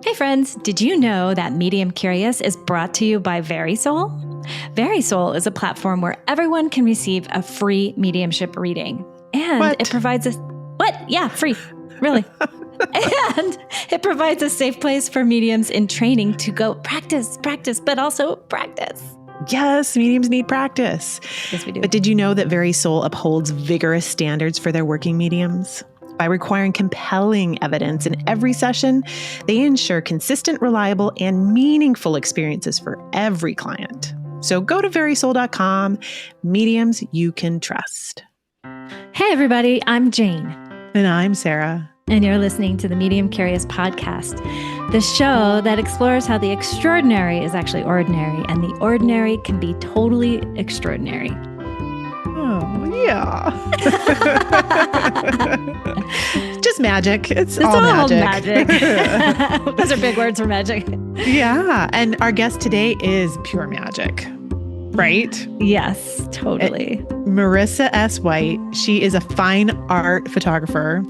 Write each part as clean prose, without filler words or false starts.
Hey friends, did you know that Medium Curious is brought to you by VerySoul? VerySoul is a platform where everyone can receive a free mediumship reading. And it provides us free. Really. And it provides a safe place for mediums in training to go practice, but also practice. Yes, mediums need practice. Yes, we do. But did you know that VerySoul upholds vigorous standards for their working mediums? By requiring compelling evidence in every session, they ensure consistent, reliable, and meaningful experiences for every client. So go to verysoul.com, mediums you can trust. Hey, everybody, I'm Jane. And I'm Sarah. And you're listening to the Medium Curious podcast, the show that explores how the extraordinary is actually ordinary and the ordinary can be totally extraordinary. Oh, yeah. Just magic. It's all magic. Those are big words for magic. Yeah. And our guest today is pure magic, right? Yes, totally. Marisa S. White. She is a fine art photographer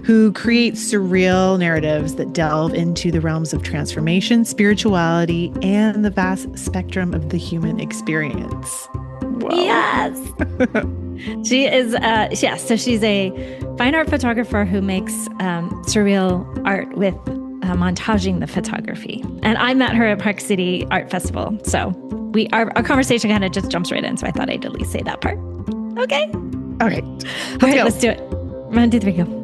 who creates surreal narratives that delve into the realms of transformation, spirituality, and the vast spectrum of the human experience. Whoa. Yes. She is, so she's a fine art photographer who makes surreal art with montaging the photography. And I met her at Park City Art Festival. So our conversation kind of just jumps right in. So I thought I'd at least say that part. Okay. Okay. Let's do it. 1, 2, 3, go.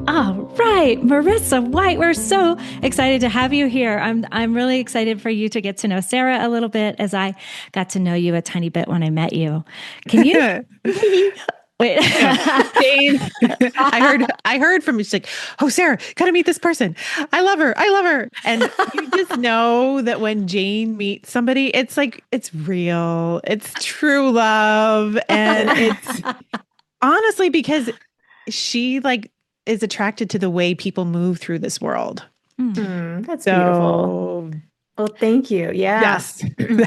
All right, Marisa White, we're so excited to have you here. I'm really excited for you to get to know Sarah a little bit as I got to know you a tiny bit when I met you. Can you? Wait. Jane, I heard from you. She's like, oh, Sarah, gotta meet this person. I love her. And you just know that when Jane meets somebody, it's like, it's real. It's true love. And it's honestly because she is attracted to the way people move through this world. That's beautiful. Well, thank you. Yeah. Yes.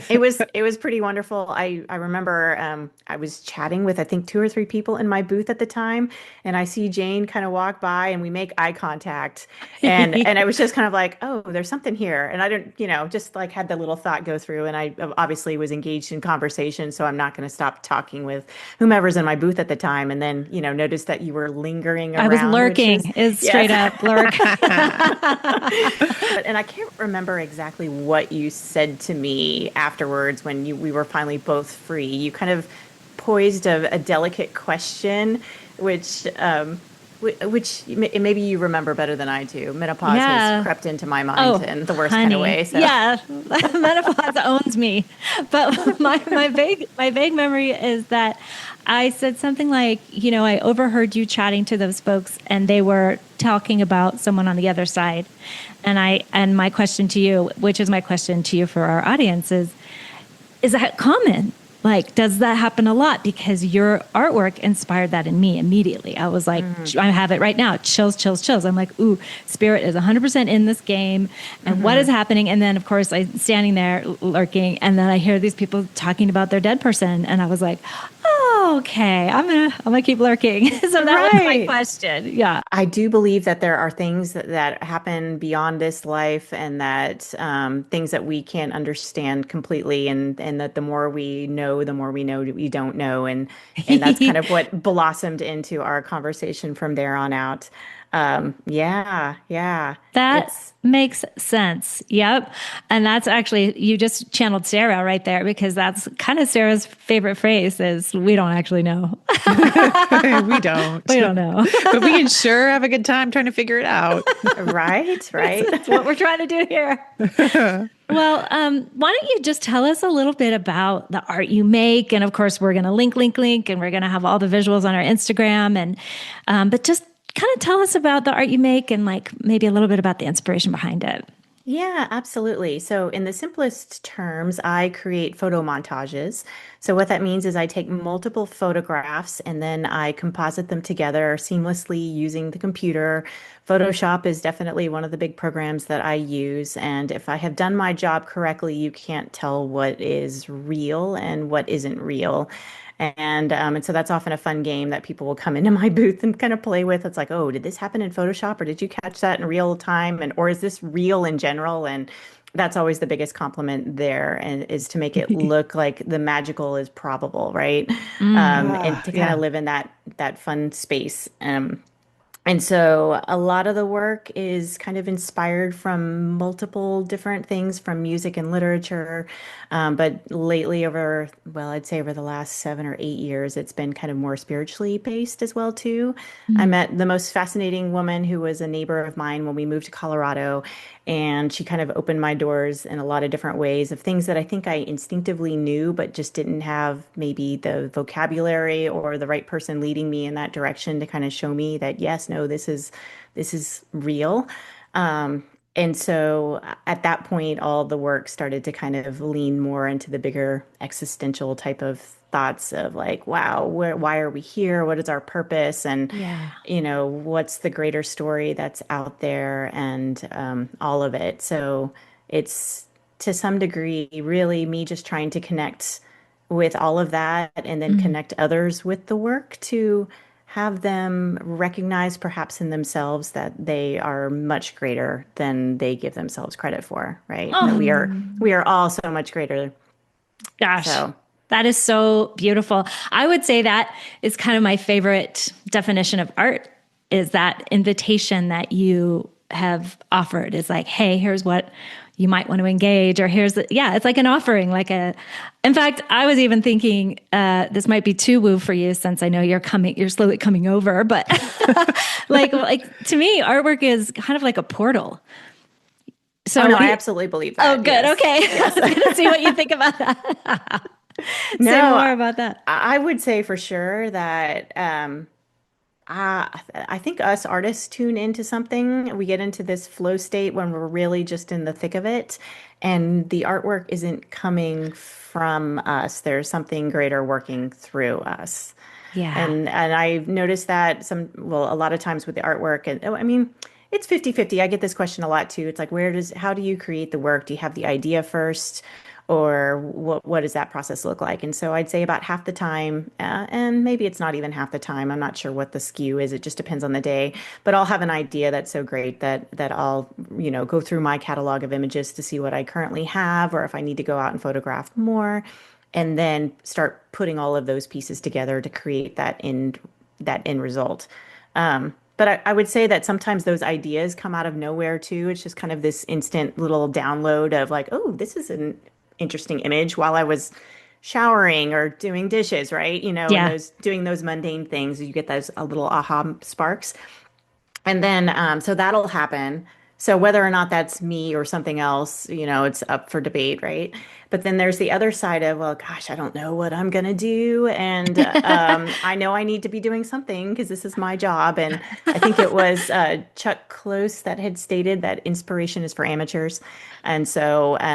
It was pretty wonderful. I remember I was chatting with I think 2 or 3 people in my booth at the time, and I see Jane kind of walk by and we make eye contact. And I was just kind of like, oh, there's something here. And I didn't, just like had the little thought go through, and I obviously was engaged in conversation, so I'm not going to stop talking with whomever's in my booth at the time. And then, noticed that you were lingering around. I was lurking. It's straight up lurk. And I can't remember exactly what you said to me afterwards when we were finally both free. You kind of poised a delicate question, which maybe you remember better than I do. Menopause has crept into my mind in the worst kind of way. So. Yeah, menopause owns me. But my vague memory is that I said something like, I overheard you chatting to those folks and they were talking about someone on the other side. And my question to you, which is my question to you for our audience, is that common? Like, does that happen a lot? Because your artwork inspired that in me immediately. I was like, I have it right now. Chills. I'm like, ooh, spirit is 100% in this game. And what is happening? And then, of course, I'm standing there lurking. And then I hear these people talking about their dead person. And I was like, oh, okay, I'm gonna keep lurking. So that was my question. Yeah. I do believe that there are things that happen beyond this life, and that things that we can't understand completely, and that the more we know we don't know. And that's kind of what blossomed into our conversation from there on out. Yeah. That makes sense. Yep. And that's actually, you just channeled Sarah right there, because that's kind of Sarah's favorite phrase is, we don't actually know. We don't. We don't know. But we can sure have a good time trying to figure it out. Right. That's what we're trying to do here. Well, why don't you just tell us a little bit about the art you make? And of course, we're going to link, and we're going to have all the visuals on our Instagram. But just kind of tell us about the art you make and maybe a little bit about the inspiration behind it. Yeah, absolutely. So in the simplest terms, I create photo montages. So what that means is I take multiple photographs and then I composite them together seamlessly using the computer. Photoshop is definitely one of the big programs that I use. And if I have done my job correctly, you can't tell what is real and what isn't real. And so that's often a fun game that people will come into my booth and kind of play with. It's like, oh, did this happen in Photoshop or did you catch that in real time? And or is this real in general? And that's always the biggest compliment there, and is to make it look like the magical is probable, right? And to kind Yeah. of live in that fun space. And so a lot of the work is kind of inspired from multiple different things from music and literature. But lately, I'd say over the last 7 or 8 years, it's been kind of more spiritually based as well, too. I Mm. met the most fascinating woman who was a neighbor of mine when we moved to Colorado. And she kind of opened my doors in a lot of different ways of things that I think I instinctively knew, but just didn't have maybe the vocabulary or the right person leading me in that direction to kind of show me that, yes, no, this is real. Um, and so at that point, all the work started to kind of lean more into the bigger existential type of thoughts of like, wow, why are we here? What is our purpose? And, Yeah. what's the greater story that's out there and all of it. So it's to some degree really me just trying to connect with all of that and then Mm. connect others with the work to have them recognize perhaps in themselves that they are much greater than they give themselves credit for, right? That Oh, we are all so much greater. gosh. So, That is so beautiful. I would say that is kind of my favorite definition of art is that invitation that you have offered is like, hey, here's what you might want to engage, or yeah, it's like an offering, in fact, I was even thinking, this might be too woo for you since I know you're slowly coming over, but like to me, artwork is kind of like a portal. So oh no, I absolutely believe oh, that. good. Yes. Okay. Yes. I was going to see what you think about that. Say No, more about that. I would say for sure that I think us artists tune into something. We get into this flow state when we're really just in the thick of it, and the artwork isn't coming from us. There's something greater working through us. Yeah. And I've noticed that a lot of times with the artwork, and I mean, it's 50-50. I get this question a lot too. It's like, how do you create the work? Do you have the idea first? Or what does that process look like? And so I'd say about half the time, and maybe it's not even half the time. I'm not sure what the skew is. It just depends on the day. But I'll have an idea that's so great that I'll, go through my catalog of images to see what I currently have, or if I need to go out and photograph more, and then start putting all of those pieces together to create that end result. But I would say that sometimes those ideas come out of nowhere too. It's just kind of this instant little download of like, oh, this is an interesting image while I was showering or doing dishes, right? And Yeah. those doing those mundane things, you get those little aha sparks. And then, so that'll happen. So whether or not that's me or something else, it's up for debate, right? But then there's the other side of, well, gosh, I don't know what I'm gonna do, and I know I need to be doing something because this is my job. And I think it was Chuck Close that had stated that inspiration is for amateurs. And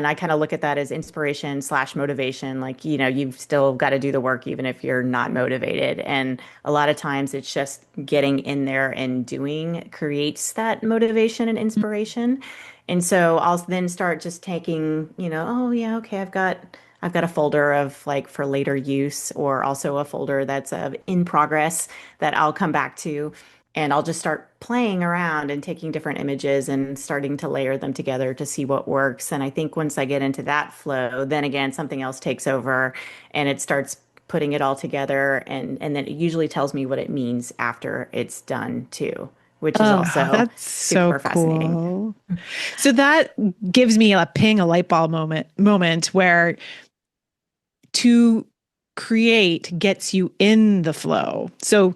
I kind of look at that as inspiration slash motivation. Like, you've still got to do the work even if you're not motivated. And a lot of times it's just getting in there and doing creates that motivation and inspiration. And so I'll then start just taking, oh yeah, okay, I've got a folder of like for later use, or also a folder that's in progress that I'll come back to. And I'll just start playing around and taking different images and starting to layer them together to see what works. And I think once I get into that flow, then again, something else takes over and it starts putting it all together. And then it usually tells me what it means after it's done too, which is Oh, Oh, also that's so super fascinating. cool. So that gives me a ping, a light bulb moment where to create gets you in the flow. So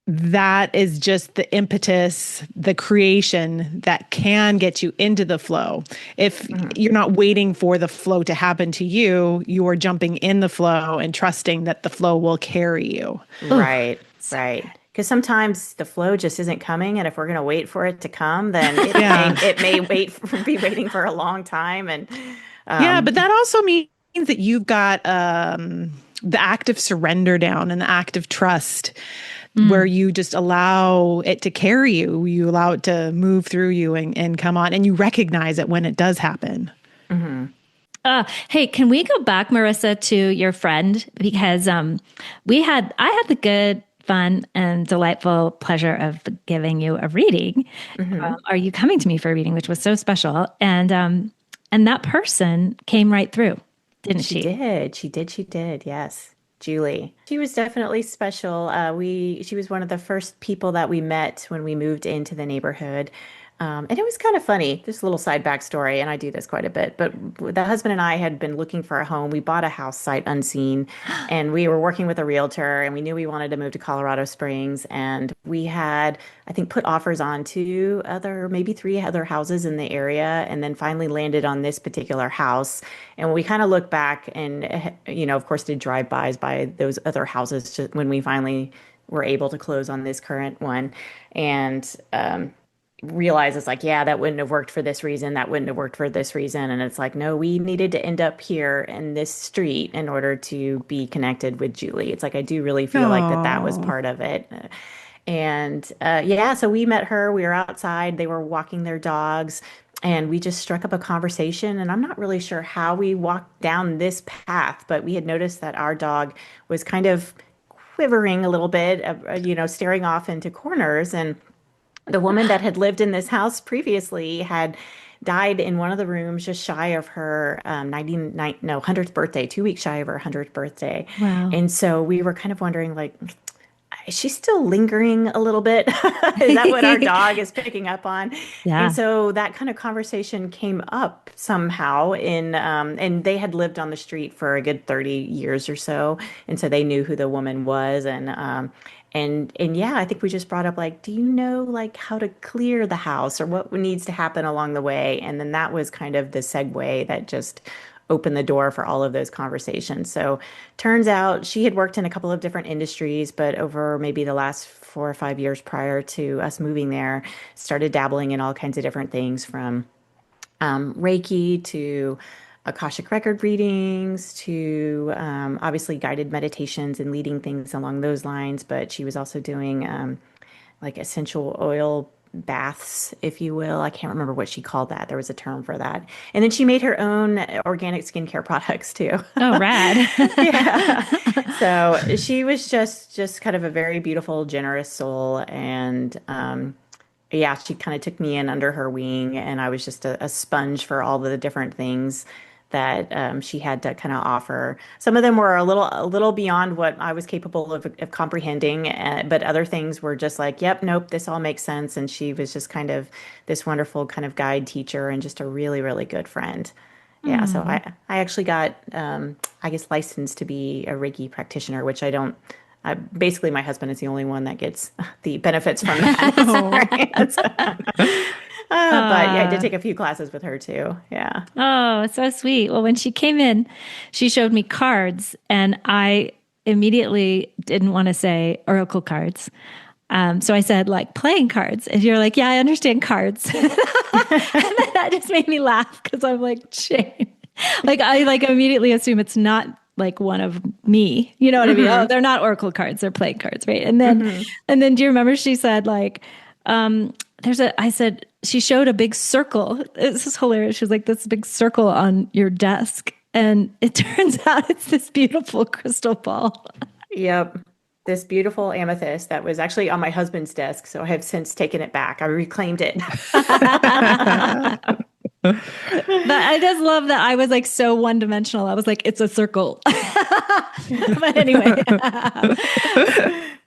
that is just the impetus, the creation that can get you into the flow. If Mhm. you're not waiting for the flow to happen to you, you are jumping in the flow and trusting that the flow will carry you. oh, Right, so right. good. Because sometimes the flow just isn't coming, and if we're gonna wait for it to come, then it may Yeah. it may be waiting for a long time. And Yeah, but um, that also means that you've got the act of surrender down and the act of trust where Mm. you just allow it to carry you. You allow it to move through you and come on, and you recognize it when it does happen. mhm. Hey, can we go back, Marissa, to your friend? Because I had the good, fun, and delightful pleasure of giving you a reading. Hmm. Are you coming to me for a reading, which was so special? And that person came right through, didn't She she? did. She did. She did. Yes. Julie. She was definitely special. She was one of the first people that we met when we moved into the neighborhood. And it was kind of funny, this little side backstory, and I do this quite a bit. But the husband and I had been looking for a home. We bought a house sight unseen, and we were working with a realtor, and we knew we wanted to move to Colorado Springs. And we had, I think, put offers on two other, maybe three other houses in the area, and then finally landed on this particular house. And we kind of looked back and, of course, did drive-bys by those other houses when we finally were able to close on this current one. And realize it's like, yeah, that wouldn't have worked for this reason. That wouldn't have worked for this reason. And it's like, no, we needed to end up here in this street in order to be connected with Julie. It's like, I do really feel like that was Oh, part of it. And yeah, so we met her. We were outside. They were walking their dogs. And we just struck up a conversation. And I'm not really sure how we walked down this path, but we had noticed that our dog was kind of quivering a little bit, staring off into corners. And the woman that had lived in this house previously had died in one of the rooms just shy of her 99 no 100th birthday, 2 weeks shy of her 100th birthday. Wow. And so we were kind of wondering, like, is she still lingering a little bit? Is that what our dog is picking up on? And Yeah. so that kind of conversation came up somehow and they had lived on the street for a good 30 years or so. And so they knew who the woman was. And yeah, I think we just brought up, like, do you know, like, how to clear the house or what needs to happen along the way? And then that was kind of the segue that just opened the door for all of those conversations. So turns out she had worked in a couple of different industries, but over maybe the last 4 or 5 years prior to us moving there, started dabbling in all kinds of different things from Reiki to Akashic record readings to obviously guided meditations and leading things along those lines. But she was also doing like essential oil baths, if you will. I can't remember what she called that. There was a term for that. And then she made her own organic skincare products too. Oh, rad. Yeah. So she was just kind of a very beautiful, generous soul. And yeah, she kind of took me in under her wing, and I was just a sponge for all the different things that she had to kind of offer. Some of them were a little beyond what I was capable of comprehending, but other things were just like, yep, nope, this all makes sense. And she was just kind of this wonderful kind of guide teacher and just a really, really good friend. Yeah, so Hmm. I actually got I guess licensed to be a Reiki practitioner, which I don't. Basically, my husband is the only one that gets the benefits from that. oh, Experience. But yeah, I did Uh, take a few classes with her too. Yeah. oh, so sweet. Well, when she came in, she showed me cards, and I immediately didn't want to say oracle cards. So I said, like, playing cards. And you're like, yeah, I understand cards. And then that just made me laugh because I'm like, Shane. Like, I like immediately assume it's not like one of me. You know what I mean? Oh, Hmm. they're not oracle cards, they're playing cards, right? Hmm. And then do you remember she said, like, I said, she showed a big circle. This is hilarious. She was like, this big circle on your desk. And it turns out it's this beautiful crystal ball. Yep. This beautiful amethyst that was actually on my husband's desk, so I have since taken it back. I reclaimed it. But I just love that I was like so one dimensional. I was like, it's a circle. But anyway,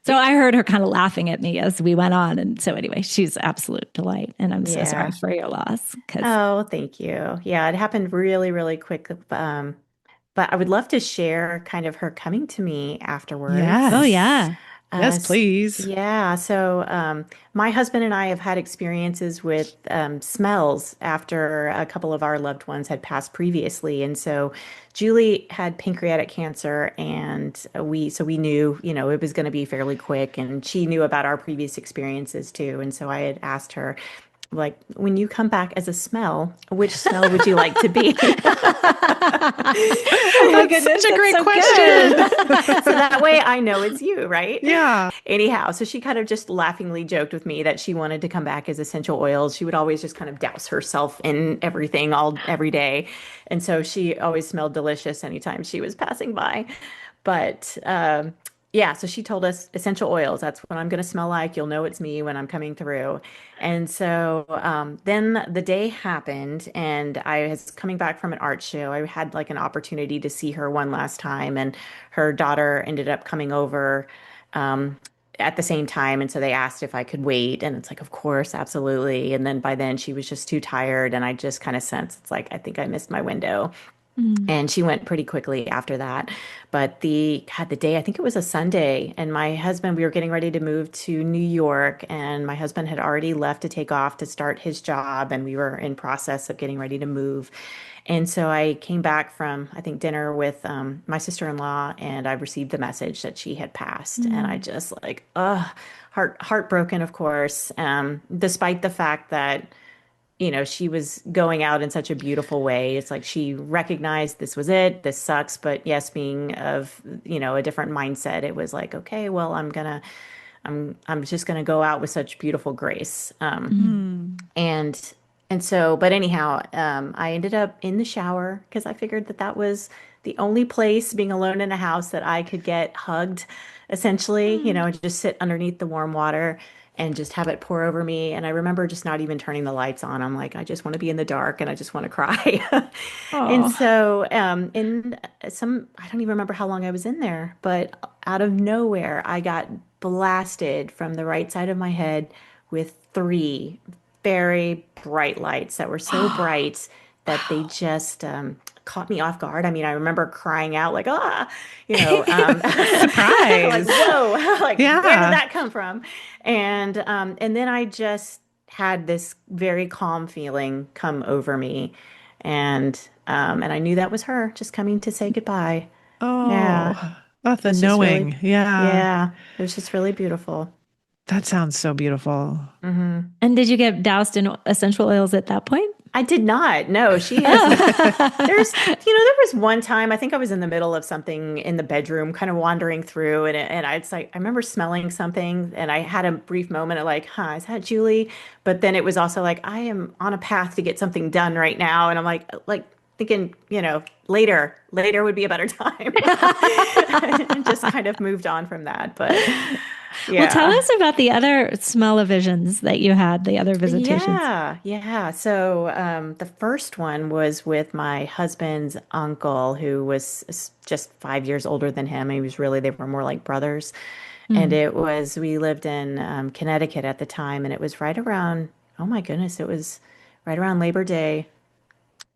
so I heard her kind of laughing at me as we went on. And so anyway, she's absolute delight. And I'm so sorry Yeah. for your loss because, Oh, thank you. Yeah, it happened really, really quick. But I would love to share kind of her coming to me oh, afterwards. yes. yeah. Yes, S- please. yeah, so my husband and I have had experiences with smells after a couple of our loved ones had passed previously, and so Julie had pancreatic cancer, and we knew, it was going to be fairly quick, and she knew about our previous experiences too, and so I had asked her, like, when you come back as a smell, which smell would you like to be? Oh my That's goodness, such a that's great so question. good. So that way I know it's you, right? Yeah. Anyhow, so she kind of just laughingly joked with me that she wanted to come back as essential oils. She would always just kind of douse herself in everything all every day. And so she always smelled delicious anytime she was passing by. But yeah, so she told us essential oils. That's what I'm going to smell like. You'll know it's me when I'm coming through. And so then the day happened, and I was coming back from an art show. I had like an opportunity to see her one last time, and her daughter ended up coming over um, at the same time. And so they asked if I could wait. And it's like, of course, absolutely. And then by then she was just too tired. And I just kind of sensed it's like, I think I missed my window. Mm. And she went pretty quickly after that. But the day, I think it was a Sunday, and my husband, we were getting ready to move to New York, and my husband had already left to take off to start his job, and we were in process of getting ready to move. And so I came back from, I think, dinner with my sister-in-law, and I received the message that she had passed. And I Mm. just like, heartbroken, of course, despite the fact that she was going out in such a beautiful way. It's like she recognized this was it. This sucks. But yes, being of, a different mindset, it was like, okay, well, I'm just gonna go out with such beautiful grace. Mm. And but anyhow, I ended up in the shower because I figured that that was the only place, being alone in a house, that I could get hugged, essentially, and just sit underneath the warm water and just have it pour over me. And I remember just not even turning the lights on. I'm like, I just want to be in the dark and I just want to cry. And Oh. so, I don't even remember how long I was in there, but out of nowhere, I got blasted from the right side of my head with three very bright lights that were so bright that they Wow. just caught me off guard. I mean, I remember crying out like, like, Surprise. whoa, like, where did Yeah. that come from? And then I just had this very calm feeling come over me. And I knew that was her just coming to say goodbye. Yeah. Oh, that's It the was just really, knowing. Yeah. yeah, it was just really beautiful. That sounds so beautiful. Hmm. And did you get doused in essential oils at that point? I did not. No, she has. Oh. There was one time I think I was in the middle of something in the bedroom, kind of wandering through, and it's like I remember smelling something, and I had a brief moment of like, "Huh, is that Julie?" But then it was also like, I am on a path to get something done right now, and I'm like thinking, later would be a better time, and just kind of moved on from that. But Well, tell yeah. us about the other smell-o-visions that you had, the other visitations. Yeah, yeah. So the first one was with my husband's uncle, who was just 5 years older than him. They were more like brothers. And Mm. we lived in Connecticut at the time, and it was right around, oh my goodness, it was right around Labor Day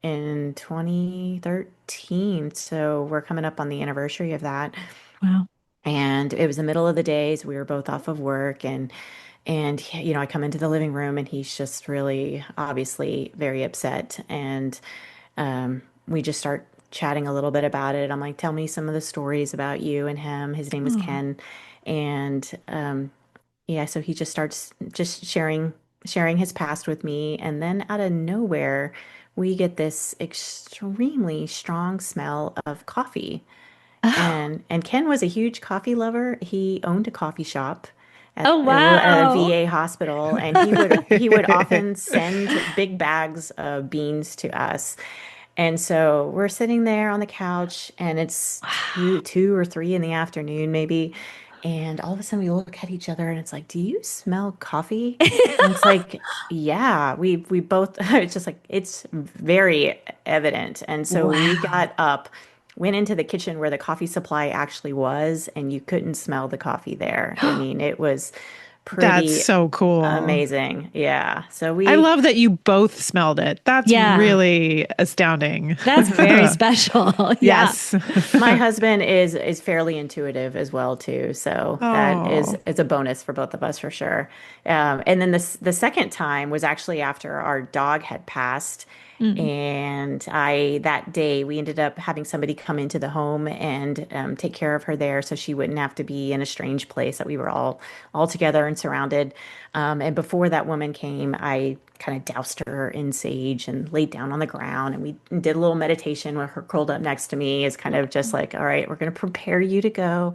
in 2013. So we're coming up on the anniversary of that. Wow. And it was the middle of the day, so we were both off of work, and I come into the living room, and he's just really obviously very upset. And we just start chatting a little bit about it. I'm like, tell me some of the stories about you and him. His name was Oh. Ken. And yeah, so he just starts just sharing his past with me. And then out of nowhere, we get this extremely strong smell of coffee. Oh. And Ken was a huge coffee lover. He owned a coffee shop Oh, at a wow. VA hospital, and he would often send big bags of beans to us. And so we're sitting there on the couch, and it's two or three in the afternoon, maybe. And all of a sudden, we look at each other, and it's like, "Do you smell coffee?" And it's like, "Yeah, we both." It's just like it's very evident. And so we Wow. got up, went into the kitchen where the coffee supply actually was, and you couldn't smell the coffee there. I mean, it was That's pretty so cool. amazing. Yeah. So I we, love that you both smelled it. That's Yeah. really astounding. That's very special. Yeah. Yes. my husband is fairly intuitive as well too, so that is Oh. is a bonus for both of us for sure. And then the second time was actually after our dog had passed, Mm. And that day, we ended up having somebody come into the home and take care of her there so she wouldn't have to be in a strange place, that we were all together and surrounded. And before that woman came, I kind of doused her in sage and laid down on the ground. And we did a little meditation with her curled up next to me, is kind of just like, all right, we're going to prepare you to go.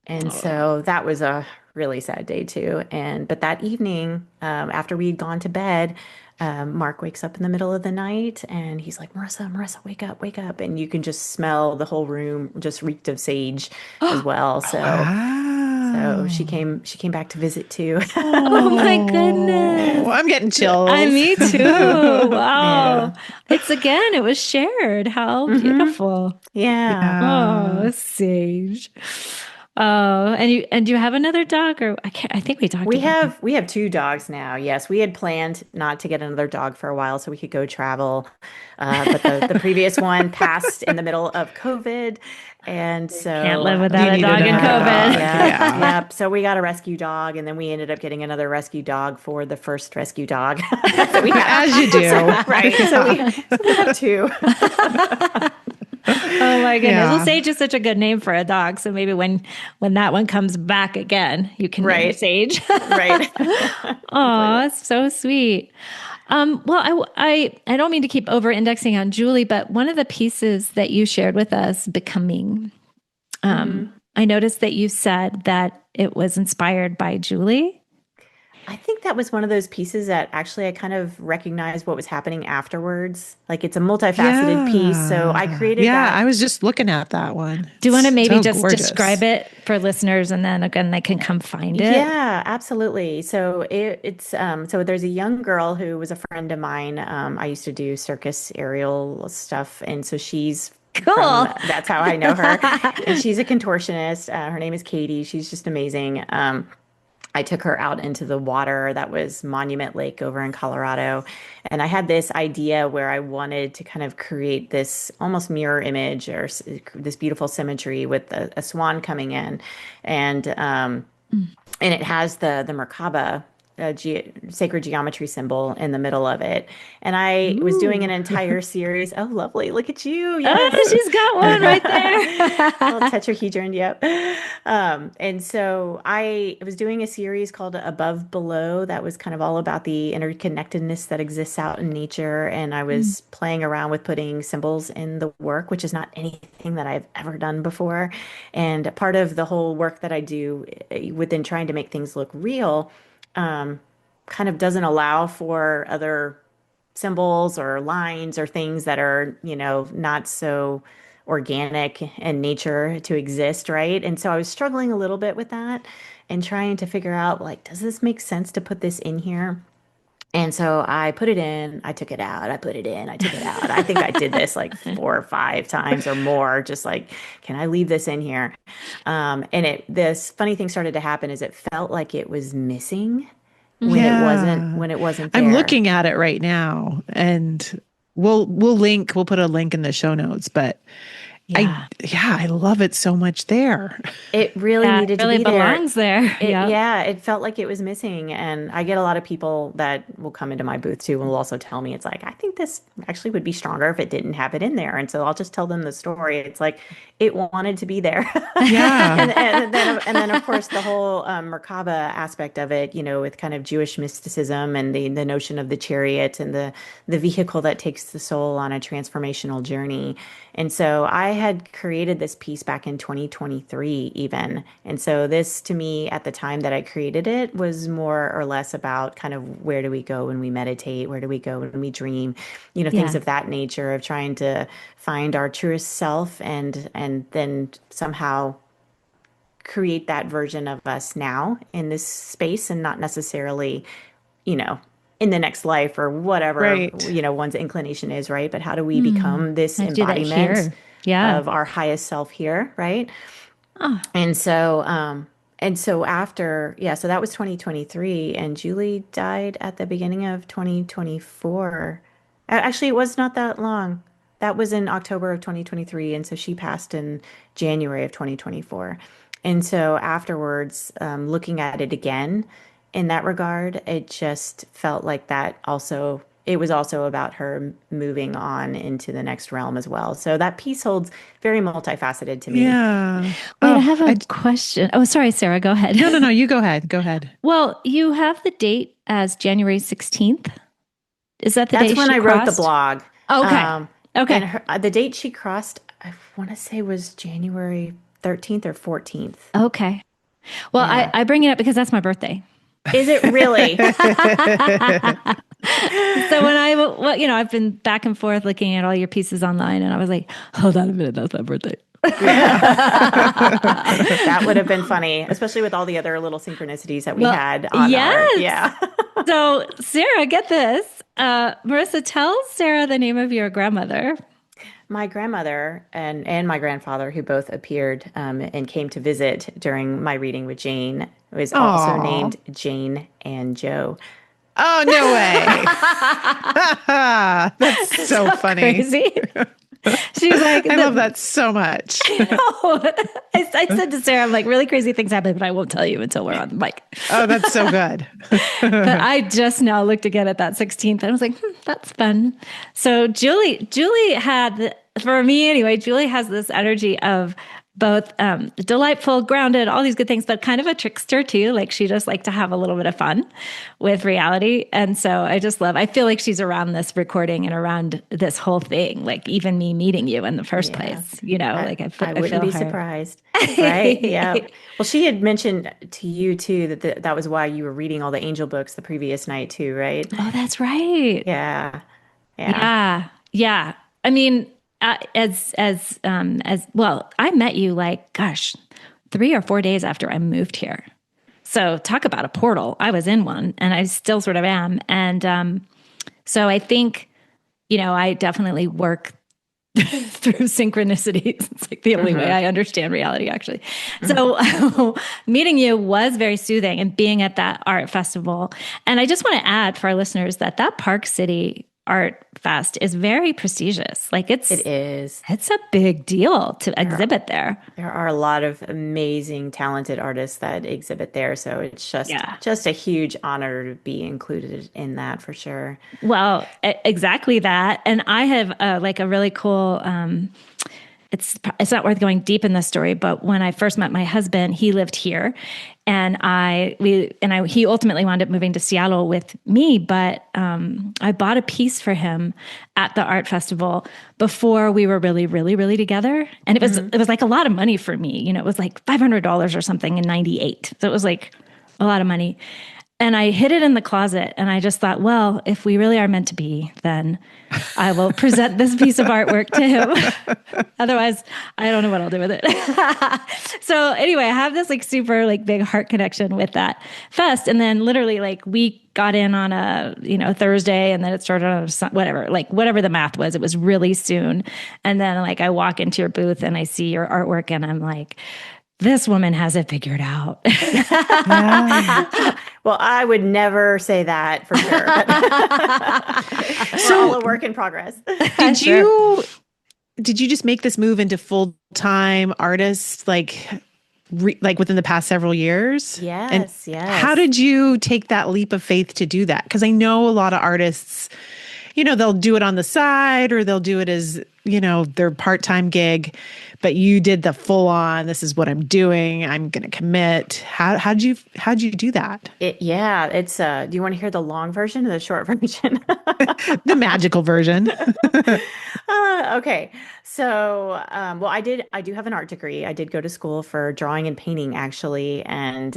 And so that was a really sad day too. But that evening, after we'd gone to bed, Mark wakes up in the middle of the night and he's like, Marissa, wake up, wake up. And you can just smell the whole room just reeked of sage as well. So Wow. she came back to visit too. Oh my goodness. Oh, I'm getting I chills. me too. Wow. Yeah. It was shared. How Hmm. beautiful. Yeah. Oh, Yeah. Sage. Oh, and you have another dog or I think we talked about that. We have two dogs now. Yes, we had planned not to get another dog for a while so we could go travel, but the previous one passed in the middle of COVID, and Can't live so without You a needed dog in another dog. COVID. yep, Yeah. yep. So we got a rescue dog, and then we ended up getting another rescue dog for the first rescue dog. So we have As you do. right. Yeah. So we have two. Oh my goodness. Well, Yeah. Sage is such a good name for a dog. So maybe when that one comes back again, you can name her Right, Sage. right. Completely. Oh, that's so sweet. Well, I don't mean to keep over indexing on Julie, but one of the pieces that you shared with us, Becoming, Hmm. I noticed that you said that it was inspired by Julie. I think that was one of those pieces that actually I kind of recognized what was happening afterwards. Like it's a multifaceted piece. So I Yeah. created Yeah. that. I was just looking at that one. Do you want to It's maybe so just describe gorgeous. it for listeners and then again they can come find it? Yeah, absolutely. So so there's a young girl who was a friend of mine. I used to do circus aerial stuff, and so she's from Cool. that's how I know her. And she's a contortionist. Her name is Katie. She's just amazing. I took her out into the water that was Monument Lake over in Colorado. And I had this idea where I wanted to kind of create this almost mirror image or this beautiful symmetry with a swan coming in. And and it has the Merkaba sacred geometry symbol in the middle of it. And I was doing an Ooh. entire series. Oh, lovely. Look at you. Oh, Yes. she's got one right Little there. tetrahedron, yep. And so I was doing a series called Above Below that was kind of all about the interconnectedness that exists out in nature. And I Mm, was playing around with putting symbols in the work, which is not anything that I've ever done before. And part of the whole work that I do within trying to make things look real um, kind of doesn't allow for other symbols or lines or things that are, not so organic in nature to exist, right? And so I was struggling a little bit with that and trying to figure out, like, does this make sense to put this in here? And so I put it in, I took it out, I put it in, I took it out. I think I did this like 4 or 5 times or more, just like, can I leave this in here? This funny thing started to happen is it felt like it was missing Yeah. when it wasn't I'm there. looking at it right now and we'll put a link in the show notes, but yeah. I love it so much there. It really Yeah, it needed to really be there. belongs there. Yep. Yeah, it felt like it was missing. And I get a lot of people that will come into my booth too and will also tell me, it's like, I think this actually would be stronger if it didn't have it in there. And so I'll just tell them the story. It's like it wanted to be there. Yeah. And then of course the whole Merkaba aspect of it, with kind of Jewish mysticism and the notion of the chariot and the vehicle that takes the soul on a transformational journey. And so I had created this piece back in 2023 even. And so this to me at the time that I created it was more or less about kind of where do we go when we meditate? Where do we go when we dream? Things Yeah. of that nature of trying to find our truest self and then somehow create that version of us now in this space and not necessarily, you know, in the next life or whatever, Right. one's inclination is, right? But how do we Hmm. become this I do that embodiment here. Yeah. of our highest self here, right? Oh, And so, after, yeah, so that was 2023, and Julie died at the beginning of 2024. Actually, it was not that long. That was in October of 2023, and so she passed in January of 2024. And so afterwards, looking at it again in that regard, it just felt like that also it was also about her moving on into the next realm as well. So that piece holds very multifaceted to me. Yeah. Wait, I Oh, have a question. Oh, sorry, Sarah, go ahead. no, no, no. You go ahead. Go ahead. Well, you have the date as January 16th. Is that the That's day when she I wrote the crossed? blog. Okay. Um, and Okay. the date she crossed, I want to say was January 13th or 14th. Okay. Well, Yeah. I bring it up because that's my birthday. Is it really? So when well, I've been back and forth looking at all your pieces online, and I was like, hold on a minute, that's my birthday. Yeah. That would have been funny, especially with all the other little synchronicities that we Well, had on our, yes. yeah. So, Sarah, get this. Marissa, tell Sarah the name of your grandmother. My grandmother and my grandfather, who both appeared and came to visit during my reading with Jane, was also Oh, named Jane and Joe. oh, no way. That's so So funny. crazy. She was like, I love that so much. I said to Sarah, I'm like, really crazy things happen, but I won't tell you until we're on the mic. Oh, that's so good. But I just now looked again at that 16th and I was like, that's fun. So Julie had, for me anyway, Julie has this energy of both delightful, grounded, all these good things, but kind of a trickster too. Like she just like to have a little bit of fun with reality. And so I feel like she's around this recording and around this whole thing, like even me meeting you in the first Yeah. place, like I I wouldn't feel be her. surprised. Right? Yeah. Well, she had mentioned to you too that that was why you were reading all the angel books the previous night too, right? Oh, that's right. Yeah. Yeah. Yeah, yeah. I mean, as well, I met you like, gosh, 3 or 4 days after I moved here. So talk about a portal. I was in one, and I still sort of am. And so I think, I definitely work through synchronicities. It's like the only way Hmm. I understand reality, actually. So meeting you was very soothing, and being at that art festival. And I just want to add for our listeners that Park City Art Fest is very prestigious. Like It is. it's a big deal to There exhibit there. There are a lot of amazing, talented artists that exhibit there, so it's Yeah. just a huge honor to be included in that for sure. Well, exactly that. And I have like a really cool it's not worth going deep in the story, but when I first met my husband, he lived here, and he ultimately wound up moving to Seattle with me. But I bought a piece for him at the art festival before we were really, really, really together, and it was like a lot of money for me. It was like $500 or something in '98, so it was like a lot of money. And I hid it in the closet, and I just thought, well, if we really are meant to be, then I will present this piece of artwork to him. Otherwise, I don't know what I'll do with it. So anyway, I have this like super like big heart connection with that fest. And then literally like we got in on a, Thursday, and then it started on whatever the math was, it was really soon. And then like I walk into your booth and I see your artwork, and I'm like, this woman has it figured out. Yeah. Well, I would never say that for sure. We're all a work in progress. Did Sure. you just make this move into full-time artist like within the past several years? And Yes, how yes. did you take that leap of faith to do that? Because I know a lot of artists, they'll do it on the side, or they'll do it as, their part-time gig, but you did the full on, this is what I'm doing, I'm going to commit. How'd you do that? Yeah, it's do you want to hear the long version or the short version? The magical version. Okay. So, well, I do have an art degree. I did go to school for drawing and painting actually, and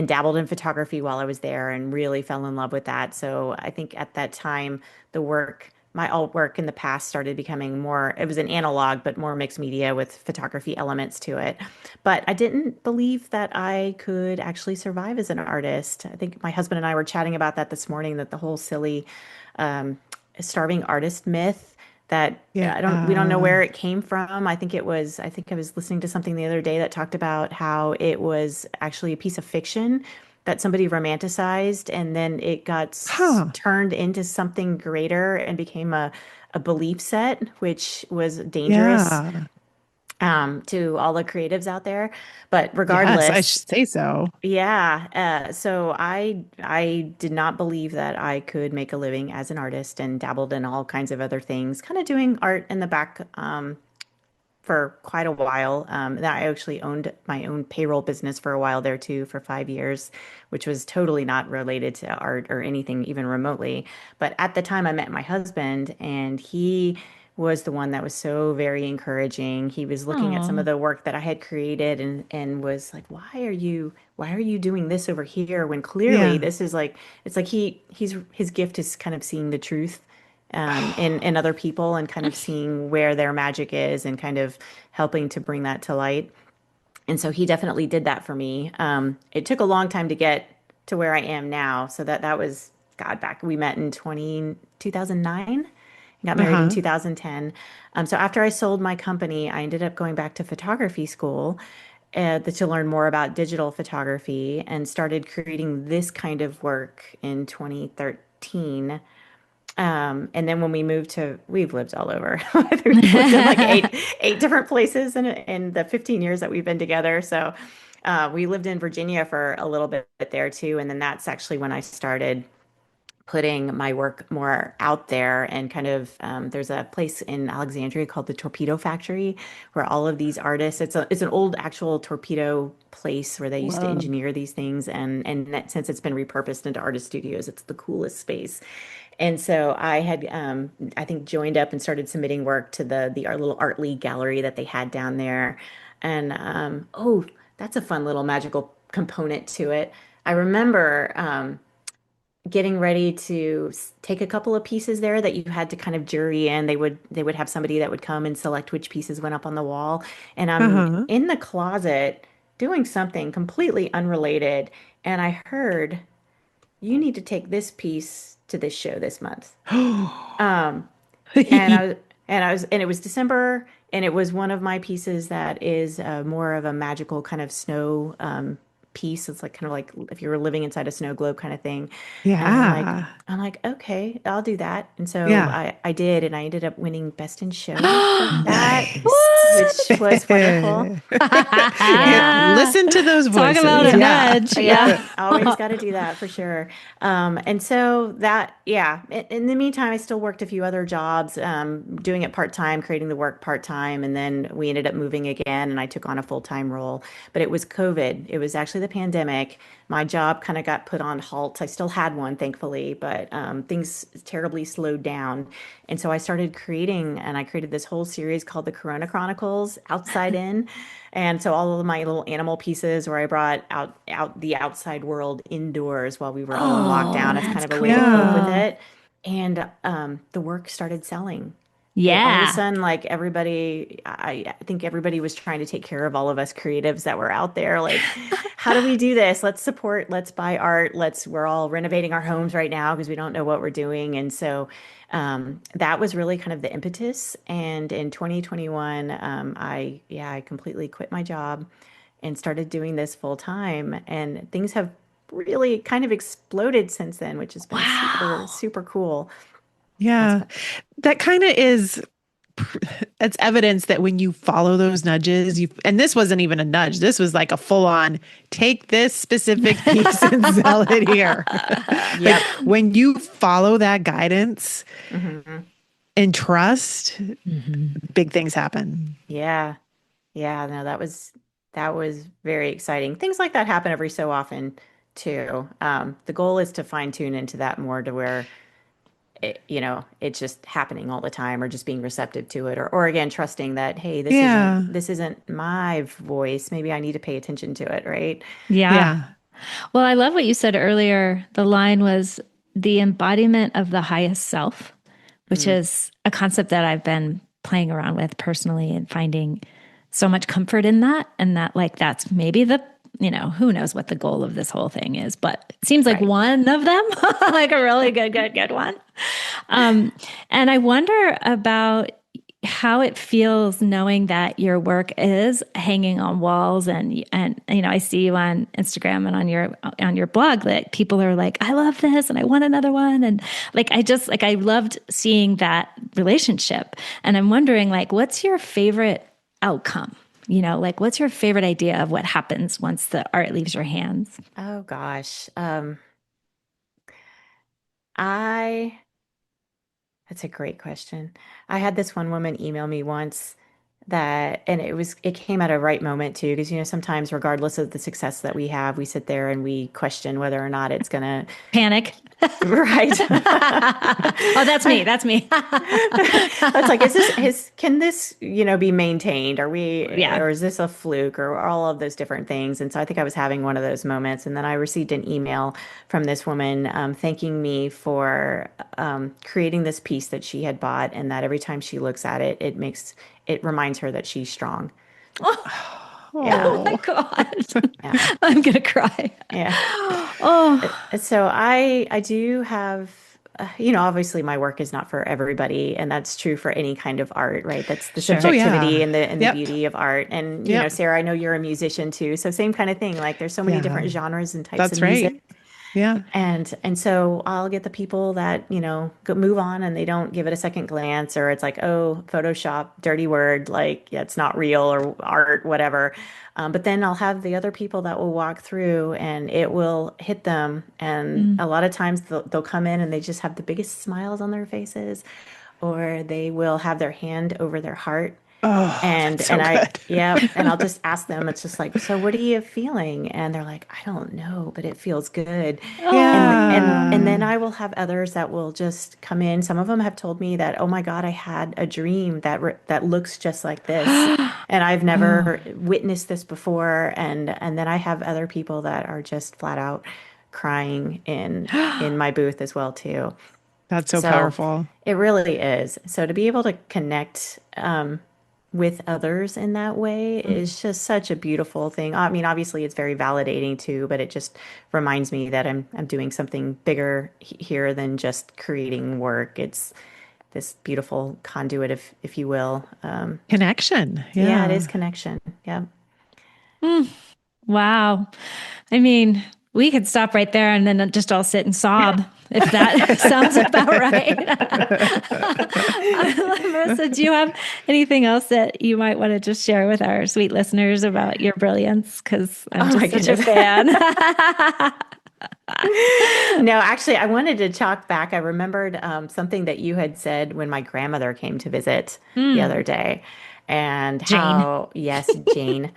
dabbled in photography while I was there and really fell in love with that. So I think at that time, my alt work in the past started becoming more, it was an analog, but more mixed media with photography elements to it. But I didn't believe that I could actually survive as an artist. I think my husband and I were chatting about that this morning, that the whole silly um, starving artist myth that Yeah. we don't know where it came from. I think I was listening to something the other day that talked about how it was actually a piece of fiction that somebody romanticized, and then it got Huh. turned into something greater and became a belief set, which was dangerous. Yeah. to all the creatives out there. But Yes, I regardless, should say so. yeah. So I did not believe that I could make a living as an artist and dabbled in all kinds of other things, kind of doing art in the back for quite a while. That I actually owned my own payroll business for a while there too, for 5 years, which was totally not related to art or anything even remotely. But at the time, I met my husband, and he was the one that was so very encouraging. He was looking at some of Oh, the work that I had created and was like, why are you doing this over here when clearly Yeah. this is like it's like his gift is kind of seeing the truth in other people and kind of seeing where their magic is and kind of helping to bring that to light. And so he definitely did that for me. It took a long time to get to where I am now. So that was God back. We met in 2009 and got married in Uh-huh. 2010. So after I sold my company, I ended up going back to photography school to learn more about digital photography and started creating this kind of work in 2013. And then when we moved we've lived all over. We've lived in like eight different places in the 15 years that we've been together. So we lived in Virginia for a little bit there too. And then that's actually when I started putting my work more out there and kind of there's a place in Alexandria called the Torpedo Factory where all of these artists it's an old actual torpedo place where they used to whoa. engineer these things and that, since it's been repurposed into artist studios, it's the coolest space. And so I had, I think, joined up and started submitting work to the our little art league gallery that they had down there. And oh, that's a fun little magical component to it. I remember getting ready to take a couple of pieces there that you had to kind of jury in. They would have somebody that would come and select which pieces went up on the wall. And I'm Uh-huh. in the closet doing something completely unrelated, and I heard you need to take this piece to this show this month. Um, and and it was December, and it was one of my pieces that is more of a magical kind of snow piece. It's like kind of like if you were living inside a snow globe kind of thing. And Yeah. I'm like, okay, I'll do that. And so Yeah. I did, and I ended up winning Best in Show for that, Nice. which was wonderful. Yeah, Yeah. listen to those Talk about voices. a Yeah. Yeah. nudge. Yep. Yeah. Always got to do that for sure. And so that, yeah. In the meantime, I still worked a few other jobs, doing it part time, creating the work part time. And then we ended up moving again, and I took on a full time role. But it was COVID. It was actually the pandemic. My job kind of got put on halt. I still had one, thankfully, but things terribly slowed down. And so I started creating, and I created this whole series called the Corona Chronicles, Outside In. And so all of my little animal pieces where I brought out the outside world indoors while we were all in Oh, lockdown as kind that's of a way to cope with cool. Yeah. it. And the work started selling. All of a Yeah. sudden, like everybody, I think everybody was trying to take care of all of us creatives that were out there. Like, how do we do this? Let's support, let's buy art. We're all renovating our homes right now because we don't know what we're doing. And so that was really kind of the impetus. And in 2021, I completely quit my job and started doing this full time. And things have really kind of exploded since then, which has been super, Wow. super cool. That's Yeah. fun. That kind of is that's evidence that when you follow those nudges, and this wasn't even a nudge, this was like a full on take this specific piece and sell it here. Like Yep. when you follow that guidance Hmm. and trust, Mhm. big things happen. Yeah. Yeah. No, that was very exciting. Things like that happen every so often too. The goal is to fine tune into that more to where it's just happening all the time or just being receptive to it or again, trusting that, hey, this isn't Yeah. this isn't my voice. Maybe I need to pay attention to it, right? Yeah. Yeah. Well, I love what you said earlier. The line was the embodiment of the highest self, which Mm, is a concept that I've been playing around with personally and finding so much comfort in that. And that, like, that's maybe who knows what the goal of this whole thing is, but it seems like right. one of them, like a really good one. Um, and I wonder about how it feels knowing that your work is hanging on walls and I see you on Instagram and on your blog that people are like, I love this and I want another one, and like I loved seeing that relationship, and I'm wondering, like, what's your favorite outcome? Like what's your favorite idea of what happens once the art leaves your hands? Oh gosh. I That's a great question. I had this one woman email me once and it came at a right moment too, because sometimes regardless of the success that we have, we sit there and we question whether or not it's gonna Panic. right. Oh, that's me. That's me. It's like, can this, be maintained? Yeah. Or is this a fluke or all of those different things? And so I think I was having one of those moments. And then I received an email from this woman thanking me for creating this piece that she had bought, and that every time she looks at it, it reminds her that she's strong. Yeah. Oh my God. Yeah. I'm going to cry. Yeah. Oh, So I do have, obviously my work is not for everybody, and that's true for any kind of art, right? That's the Sure. Oh, yeah. subjectivity and the Yep. beauty of art. And, Yep. Sarah, I know you're a musician too. So same kind of thing. Like there's so many Yeah. different genres and types of That's music. right. Yeah. And so I'll get the people that, move on and they don't give it a second glance, or it's like, oh, Photoshop, dirty word, like, yeah, it's not real or art, whatever. But then I'll have the other people that will walk through and it will hit them. And mm. a lot of times they'll come in and they just have the biggest smiles on their faces, or they will have their hand over their heart. Oh, And that's so and I good. yeah, and I'll just ask them, it's just like, so what are you feeling? And they're like, I don't know, but it feels good. And Oh, then Yeah. I will have others that will just come in. Some of them have told me that, oh my God, I had a dream that looks just like this, and I've oh, never witnessed this before. And then I have other people that are just flat out crying in my booth as well too. That's so So powerful. it really is. So to be able to connect with others in that way is just such a beautiful thing. I mean, obviously it's very validating too, but it just reminds me that I'm doing something bigger here than just creating work. It's this beautiful conduit, if you will. Connection. Yeah, it is Yeah. connection. Yeah. wow. I mean, we could stop right there and then just all sit and sob if that sounds about right. Marissa, do you have anything else that you might want to just share with our sweet listeners about your brilliance? Because I'm Oh my just such a goodness. fan. No, actually, I wanted to talk back. I remembered something that you had said when my grandmother came to visit the other day, and Jane. how, yes, Jane,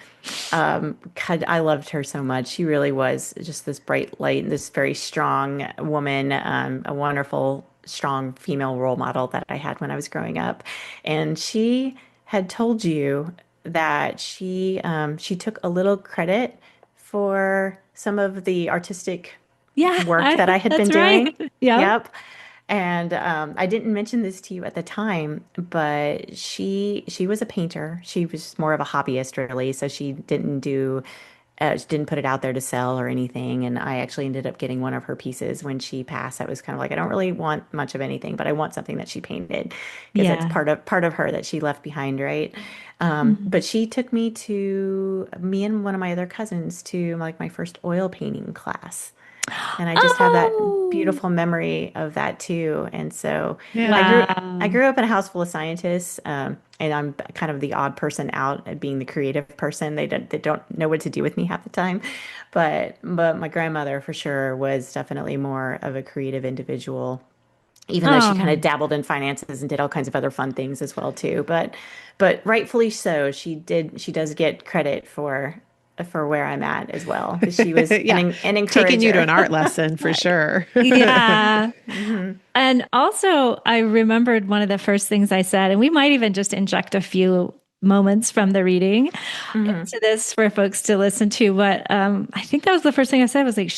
God, I loved her so much. She really was just this bright light and this very strong woman, a wonderful, strong female role model that I had when I was growing up. And she had told you that she took a little credit for some of the artistic Yeah, work that I had that's been right. doing. Yep. Yep. And I didn't mention this to you at the time, but she was a painter. She was more of a hobbyist, really. So she didn't put it out there to sell or anything. And I actually ended up getting one of her pieces when she passed. I was kind of like, I don't really want much of anything, but I want something that she painted, because that's Yeah. part of her that she left behind, right? Mhm. But she took me and one of my other cousins to like my first oil painting class. And I just have that Oh, beautiful memory of that too. And so I Yeah. grew I wow. grew up in a house full of scientists, and I'm kind of the odd person out at being the creative person. They don't know what to do with me half the time, but my grandmother for sure was definitely more of a creative individual, even though she kind Oh, of dabbled in finances and did all kinds of other fun things as well too. But rightfully so, she does get credit for where I'm at as well, because she was Yeah. an Taking you to encourager. an art lesson for Right. sure. yeah. Hmm. And also, I remembered one of the first things I said, and we might even just inject a few moments from the reading Hmm. into this for folks to listen to. But I think that was the first thing I said was like,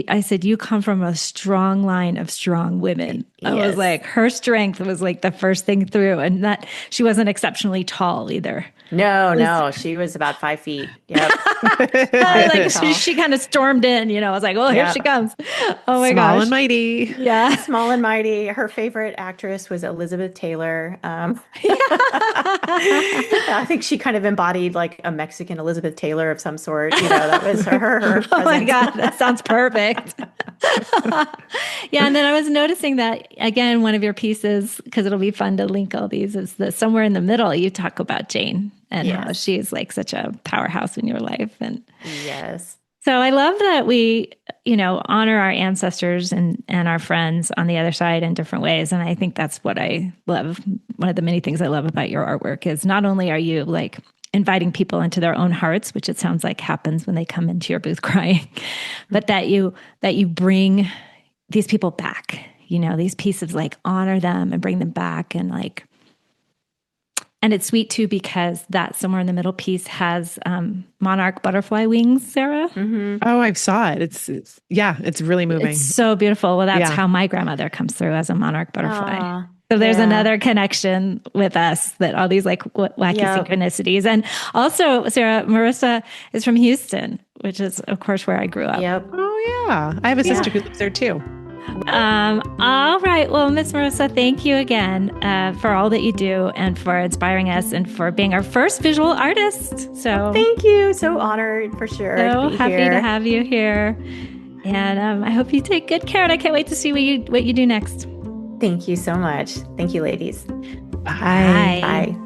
I said, you come from a strong line of strong women. I was Yes. like, her strength was like the first thing through, and that she wasn't exceptionally tall either. No, It was no, she was about 5 feet. Yep. I 5 feet like tall. she kind of stormed in, I was like, oh, here she Yep. comes. Oh my Small and gosh. mighty. Yeah. Small and mighty. Her favorite actress was Elizabeth Taylor. I think she kind of embodied like a Mexican Elizabeth Taylor of some sort. That was her Oh my presence. God, that sounds perfect. Yeah, and then I was noticing that again, one of your pieces, because it'll be fun to link all these, is that somewhere in the middle you talk about Jane. and how Yes. she's like such a powerhouse in your life. And Yes. so I love that we, honor our ancestors and our friends on the other side in different ways. And I think that's what I love. One of the many things I love about your artwork is not only are you like inviting people into their own hearts, which it sounds like happens when they come into your booth crying, but that you bring these people back, these pieces, like honor them and bring them back. And it's sweet too, because that somewhere in the middle piece has monarch butterfly wings, Sarah. Mm-hmm. Oh, I saw it. It's really moving. It's so beautiful. Well, that's Yeah. how my grandmother comes through as a monarch butterfly. Aw, So there's yeah. another connection with us, that all these like wacky Yep. synchronicities. And also, Sarah, Marissa is from Houston, which is, of course, where I grew up. Yep. Oh, yeah. I have a sister who lives there too. All right. Well, Miss Marissa, thank you again for all that you do and for inspiring us and for being our first visual artist. So Thank you. So honored for sure. so to be happy here. to have you here. And I hope you take good care. And I can't wait to see what you do next. Thank you so much. Thank you, ladies. Bye. Bye.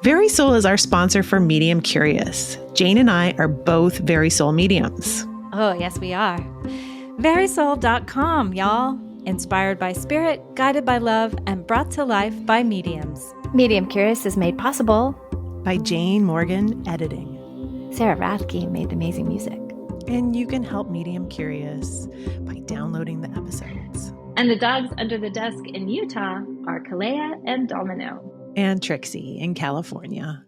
Very Soul is our sponsor for Medium Curious. Jane and I are both Very Soul mediums. Oh, yes, we are. Verysoul.com, y'all. Inspired by spirit, guided by love, and brought to life by mediums. Medium Curious is made possible. By Jane Morgan Editing. Sarah Rathke made the amazing music. And you can help Medium Curious by downloading the episodes. And the dogs under the desk in Utah are Kalea and Domino. And Trixie in California.